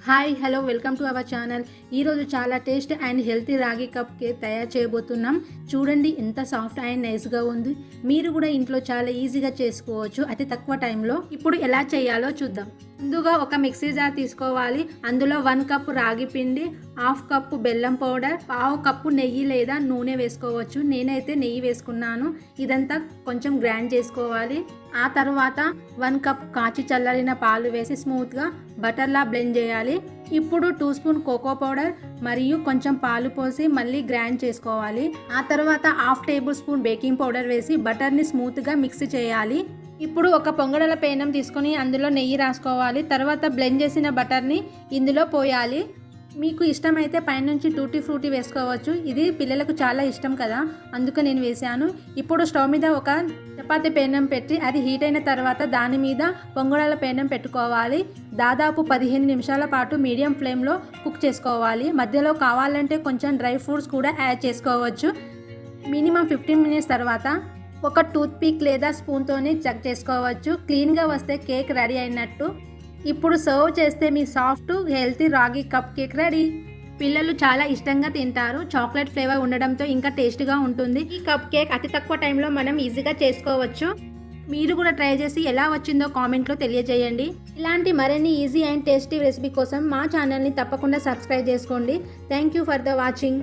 Hi hello welcome to our channel. ఈరోజు చాలా taste and healthy రాగి కప్ కేక్ తయారు చేయబోతున్నాం. చూడండి ఎంత సాఫ్ట్ అండ్ నైస్గా ఉంది. మీరు కూడా ఇంట్లో చాలా ఈజీగా చేసుకోవచ్చు అతి తక్కువ టైంలో. ఇప్పుడు ఎలా చేయాలో చూద్దాం. ముందుగా ఒక మిక్సీ జార్ తీసుకోవాలి. అందులో 1 కప్ రాగి పిండి, హాఫ్ కప్పు బెల్లం పౌడర్, పావు కప్పు నెయ్యి లేదా నూనె వేసుకోవచ్చు. నేనైతే నెయ్యి వేసుకున్నాను. ఇదంతా కొంచెం గ్రైండ్ చేసుకోవాలి. ఆ తర్వాత 1 కప్ కాచి చల్లారిన పాలు వేసి స్మూత్గా బటర్లా బ్లెండ్ చేయాలి. ఇప్పుడు 2 స్పూన్ కోకో పౌడర్ మరియు కొంచెం పాలు పోసి మళ్ళీ గ్రైండ్ చేసుకోవాలి. ఆ తర్వాత half table spoon baking powder వేసి బటర్ని స్మూత్గా మిక్స్ చేయాలి. ఇప్పుడు ఒక పొంగడల పేనం తీసుకొని అందులో నెయ్యి రాసుకోవాలి. తర్వాత బ్లెండ్ చేసిన బటర్ని ఇందులో పోయాలి. మీకు ఇష్టమైతే పైనుంచి టూటీ ఫ్రూటీ వేసుకోవచ్చు. ఇది పిల్లలకు చాలా ఇష్టం కదా, అందుకే నేను వేసాను. ఇప్పుడు స్టవ్ మీద ఒక చపాతీ పేనం పెట్టి అది హీట్ అయిన తర్వాత దాని మీద పొంగడాల పేనం పెట్టుకోవాలి. దాదాపు 15 నిమిషాల పాటు మీడియం ఫ్లేమ్లో కుక్ చేసుకోవాలి. మధ్యలో కావాలంటే కొంచెం డ్రై ఫ్రూట్స్ కూడా యాడ్ చేసుకోవచ్చు. మినిమం 15 మినిట్స్ తర్వాత ఒక టూత్ పిక్ లేదా స్పూన్తోనే చెక్ చేసుకోవచ్చు. క్లీన్గా వస్తే కేక్ రెడీ అయినట్టు. ఇప్పుడు సర్వ్ చేస్తే మీ సాఫ్ట్ హెల్తీ రాగి కప్ కేక్ రెడీ. పిల్లలు చాలా ఇష్టంగా తింటారు. చాక్లెట్ ఫ్లేవర్ ఉండడంతో ఇంకా టేస్ట్గా ఉంటుంది. ఈ కప్ కేక్ అతి తక్కువ టైంలో మనం ఈజీగా చేసుకోవచ్చు. మీరు కూడా ట్రై చేసి ఎలా వచ్చిందో కామెంట్లో తెలియజేయండి. ఇలాంటి మరిన్ని ఈజీ అండ్ టేస్టీ రెసిపీ కోసం మా ఛానల్ని తప్పకుండా సబ్స్క్రైబ్ చేసుకోండి. Thank you for the watching.